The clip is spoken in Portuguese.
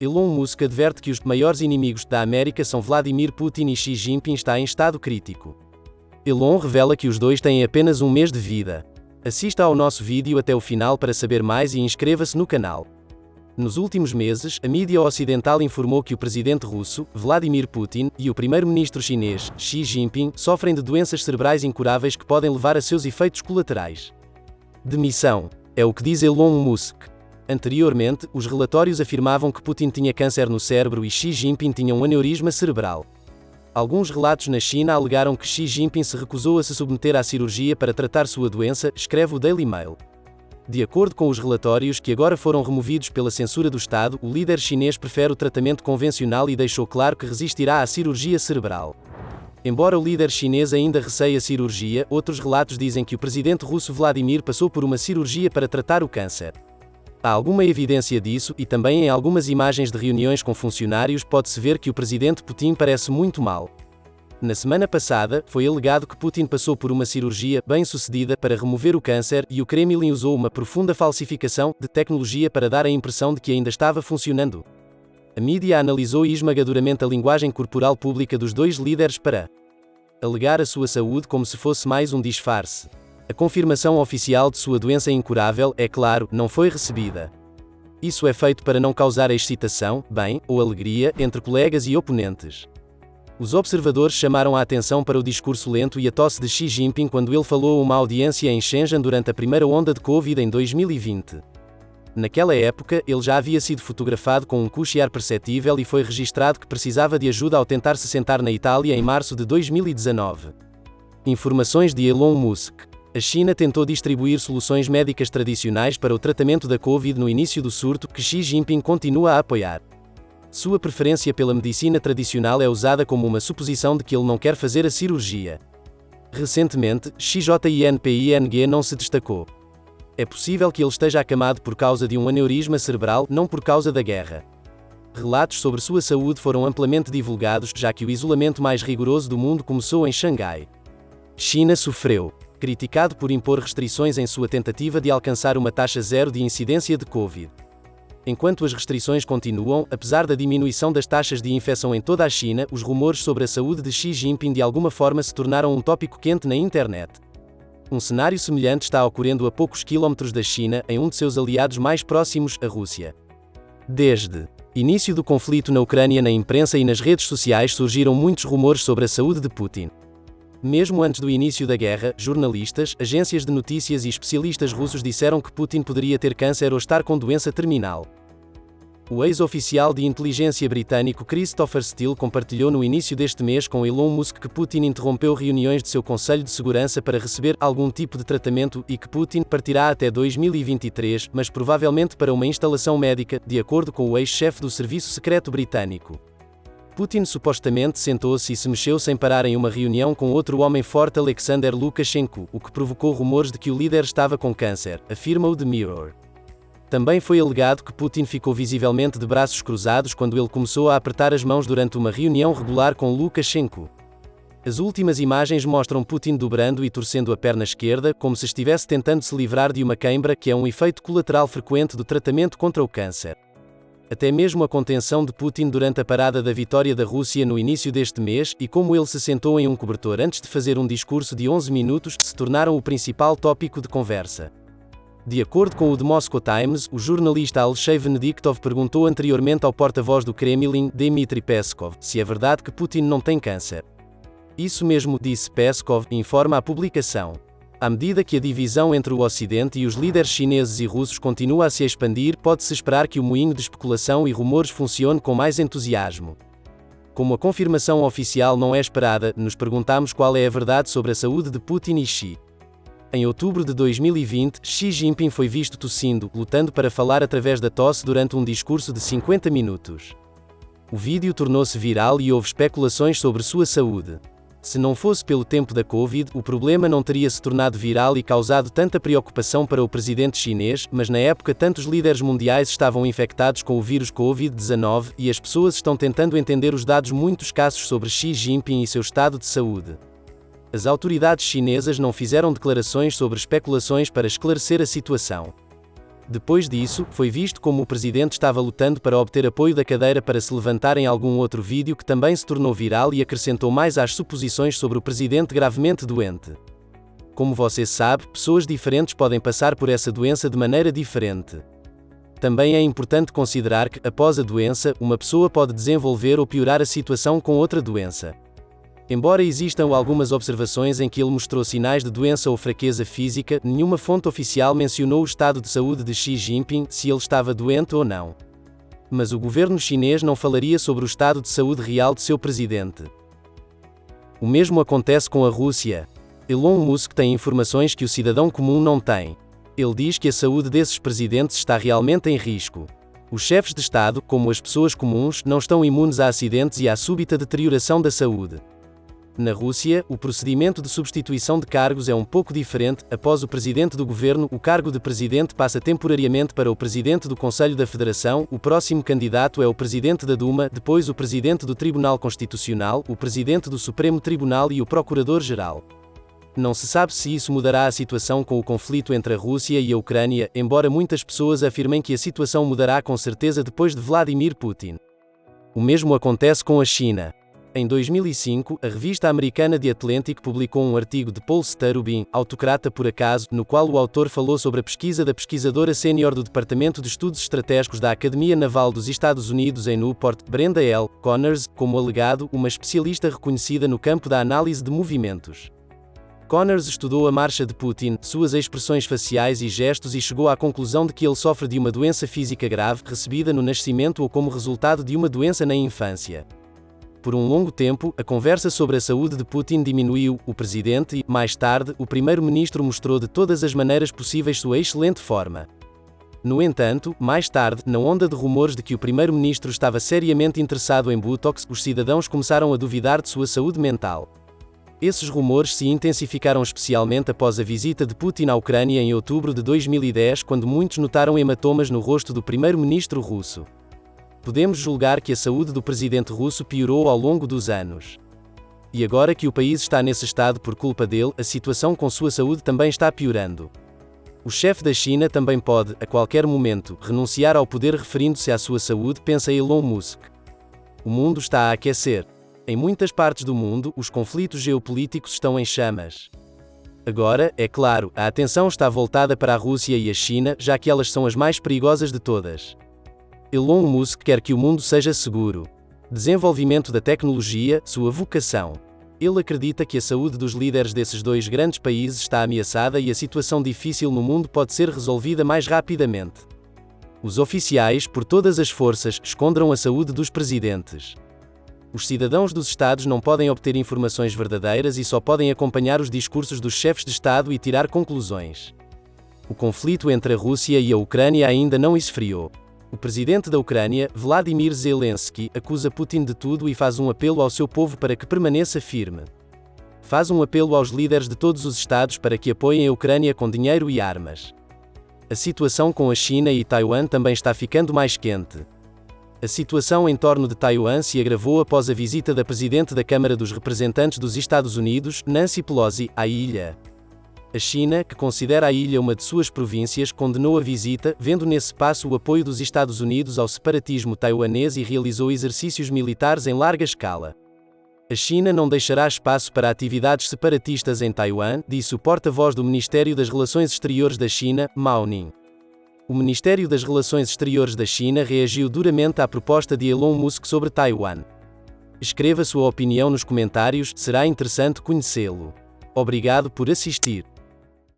Elon Musk adverte que os maiores inimigos da América são Vladimir Putin e Xi Jinping está em estado crítico. Elon revela que os dois têm apenas um mês de vida. Assista ao nosso vídeo até o final para saber mais e inscreva-se no canal. Nos últimos meses, a mídia ocidental informou que o presidente russo, Vladimir Putin, e o primeiro-ministro chinês, Xi Jinping, sofrem de doenças cerebrais incuráveis que podem levar a seus efeitos colaterais. Demissão. É o que diz Elon Musk. Anteriormente, os relatórios afirmavam que Putin tinha câncer no cérebro e Xi Jinping tinha um aneurisma cerebral. Alguns relatos na China alegaram que Xi Jinping se recusou a se submeter à cirurgia para tratar sua doença, escreve o Daily Mail. De acordo com os relatórios que agora foram removidos pela censura do Estado, o líder chinês prefere o tratamento convencional e deixou claro que resistirá à cirurgia cerebral. Embora o líder chinês ainda receie a cirurgia, outros relatos dizem que o presidente russo Vladimir passou por uma cirurgia para tratar o câncer. Há alguma evidência disso, e também em algumas imagens de reuniões com funcionários pode-se ver que o presidente Putin parece muito mal. Na semana passada, foi alegado que Putin passou por uma cirurgia bem-sucedida para remover o câncer e o Kremlin usou uma profunda falsificação de tecnologia para dar a impressão de que ainda estava funcionando. A mídia analisou esmagadoramente a linguagem corporal pública dos dois líderes para alegar a sua saúde como se fosse mais um disfarce. A confirmação oficial de sua doença incurável, é claro, não foi recebida. Isso é feito para não causar excitação, bem, ou alegria, entre colegas e oponentes. Os observadores chamaram a atenção para o discurso lento e a tosse de Xi Jinping quando ele falou a uma audiência em Shenzhen durante a primeira onda de Covid em 2020. Naquela época, ele já havia sido fotografado com um chiar perceptível e foi registrado que precisava de ajuda ao tentar se sentar na Itália em março de 2019. Informações de Elon Musk. A China tentou distribuir soluções médicas tradicionais para o tratamento da Covid no início do surto, que Xi Jinping continua a apoiar. Sua preferência pela medicina tradicional é usada como uma suposição de que ele não quer fazer a cirurgia. Recentemente, Xi Jinping não se destacou. É possível que ele esteja acamado por causa de um aneurisma cerebral, não por causa da guerra. Relatos sobre sua saúde foram amplamente divulgados, já que o isolamento mais rigoroso do mundo começou em Xangai. China sofreu. Criticado por impor restrições em sua tentativa de alcançar uma taxa zero de incidência de Covid. Enquanto as restrições continuam, apesar da diminuição das taxas de infecção em toda a China, os rumores sobre a saúde de Xi Jinping de alguma forma se tornaram um tópico quente na internet. Um cenário semelhante está ocorrendo a poucos quilómetros da China, em um de seus aliados mais próximos, a Rússia. Desde início do conflito na Ucrânia, na imprensa e nas redes sociais surgiram muitos rumores sobre a saúde de Putin. Mesmo antes do início da guerra, jornalistas, agências de notícias e especialistas russos disseram que Putin poderia ter câncer ou estar com doença terminal. O ex-oficial de inteligência britânico Christopher Steele compartilhou no início deste mês com Elon Musk que Putin interrompeu reuniões de seu Conselho de Segurança para receber algum tipo de tratamento e que Putin partirá até 2023, mas provavelmente para uma instalação médica, de acordo com o ex-chefe do Serviço Secreto Britânico. Putin supostamente sentou-se e se mexeu sem parar em uma reunião com outro homem forte, Alexander Lukashenko, o que provocou rumores de que o líder estava com câncer, afirma o The Mirror. Também foi alegado que Putin ficou visivelmente de braços cruzados quando ele começou a apertar as mãos durante uma reunião regular com Lukashenko. As últimas imagens mostram Putin dobrando e torcendo a perna esquerda, como se estivesse tentando se livrar de uma queimbra, que é um efeito colateral frequente do tratamento contra o câncer. Até mesmo a contenção de Putin durante a parada da vitória da Rússia no início deste mês, e como ele se sentou em um cobertor antes de fazer um discurso de 11 minutos, se tornaram o principal tópico de conversa. De acordo com o The Moscow Times, o jornalista Alexei Venediktov perguntou anteriormente ao porta-voz do Kremlin, Dmitry Peskov, se é verdade que Putin não tem câncer. Isso mesmo, disse Peskov, informa a publicação. À medida que a divisão entre o Ocidente e os líderes chineses e russos continua a se expandir, pode-se esperar que o moinho de especulação e rumores funcione com mais entusiasmo. Como a confirmação oficial não é esperada, nos perguntamos qual é a verdade sobre a saúde de Putin e Xi. Em outubro de 2020, Xi Jinping foi visto tossindo, lutando para falar através da tosse durante um discurso de 50 minutos. O vídeo tornou-se viral e houve especulações sobre sua saúde. Se não fosse pelo tempo da Covid, o problema não teria se tornado viral e causado tanta preocupação para o presidente chinês, mas na época tantos líderes mundiais estavam infectados com o vírus Covid-19 e as pessoas estão tentando entender os dados muito escassos sobre Xi Jinping e seu estado de saúde. As autoridades chinesas não fizeram declarações sobre especulações para esclarecer a situação. Depois disso, foi visto como o presidente estava lutando para obter apoio da cadeira para se levantar em algum outro vídeo que também se tornou viral e acrescentou mais às suposições sobre o presidente gravemente doente. Como você sabe, pessoas diferentes podem passar por essa doença de maneira diferente. Também é importante considerar que, após a doença, uma pessoa pode desenvolver ou piorar a situação com outra doença. Embora existam algumas observações em que ele mostrou sinais de doença ou fraqueza física, nenhuma fonte oficial mencionou o estado de saúde de Xi Jinping, se ele estava doente ou não. Mas o governo chinês não falaria sobre o estado de saúde real de seu presidente. O mesmo acontece com a Rússia. Elon Musk tem informações que o cidadão comum não tem. Ele diz que a saúde desses presidentes está realmente em risco. Os chefes de Estado, como as pessoas comuns, não estão imunes a acidentes e à súbita deterioração da saúde. Na Rússia, o procedimento de substituição de cargos é um pouco diferente. Após o presidente do governo, o cargo de presidente passa temporariamente para o presidente do Conselho da Federação, o próximo candidato é o presidente da Duma, depois o presidente do Tribunal Constitucional, o presidente do Supremo Tribunal e o procurador-geral. Não se sabe se isso mudará a situação com o conflito entre a Rússia e a Ucrânia, embora muitas pessoas afirmem que a situação mudará com certeza depois de Vladimir Putin. O mesmo acontece com a China. Em 2005, a revista americana The Atlantic publicou um artigo de Paul Starubin, autocrata por acaso, no qual o autor falou sobre a pesquisa da pesquisadora sénior do Departamento de Estudos Estratégicos da Academia Naval dos Estados Unidos em Newport, Brenda L. Connors, como alegado, uma especialista reconhecida no campo da análise de movimentos. Connors estudou a marcha de Putin, suas expressões faciais e gestos e chegou à conclusão de que ele sofre de uma doença física grave, recebida no nascimento ou como resultado de uma doença na infância. Por um longo tempo, a conversa sobre a saúde de Putin diminuiu o presidente e, mais tarde, o primeiro-ministro mostrou de todas as maneiras possíveis sua excelente forma. No entanto, mais tarde, na onda de rumores de que o primeiro-ministro estava seriamente interessado em Botox, os cidadãos começaram a duvidar de sua saúde mental. Esses rumores se intensificaram especialmente após a visita de Putin à Ucrânia em outubro de 2010, quando muitos notaram hematomas no rosto do primeiro-ministro russo. Podemos julgar que a saúde do presidente russo piorou ao longo dos anos. E agora que o país está nesse estado por culpa dele, a situação com sua saúde também está piorando. O chefe da China também pode, a qualquer momento, renunciar ao poder referindo-se à sua saúde, pensa Elon Musk. O mundo está a aquecer. Em muitas partes do mundo, os conflitos geopolíticos estão em chamas. Agora, é claro, a atenção está voltada para a Rússia e a China, já que elas são as mais perigosas de todas. Elon Musk quer que o mundo seja seguro. Desenvolvimento da tecnologia, sua vocação. Ele acredita que a saúde dos líderes desses dois grandes países está ameaçada e a situação difícil no mundo pode ser resolvida mais rapidamente. Os oficiais, por todas as forças, escondam a saúde dos presidentes. Os cidadãos dos Estados não podem obter informações verdadeiras e só podem acompanhar os discursos dos chefes de Estado e tirar conclusões. O conflito entre a Rússia e a Ucrânia ainda não esfriou. O presidente da Ucrânia, Vladimir Zelensky, acusa Putin de tudo e faz um apelo ao seu povo para que permaneça firme. Faz um apelo aos líderes de todos os Estados para que apoiem a Ucrânia com dinheiro e armas. A situação com a China e Taiwan também está ficando mais quente. A situação em torno de Taiwan se agravou após a visita da presidente da Câmara dos Representantes dos Estados Unidos, Nancy Pelosi, à ilha. A China, que considera a ilha uma de suas províncias, condenou a visita, vendo nesse passo o apoio dos Estados Unidos ao separatismo taiwanês e realizou exercícios militares em larga escala. A China não deixará espaço para atividades separatistas em Taiwan, disse o porta-voz do Ministério das Relações Exteriores da China, Mao Ning. O Ministério das Relações Exteriores da China reagiu duramente à proposta de Elon Musk sobre Taiwan. Escreva sua opinião nos comentários, será interessante conhecê-lo. Obrigado por assistir.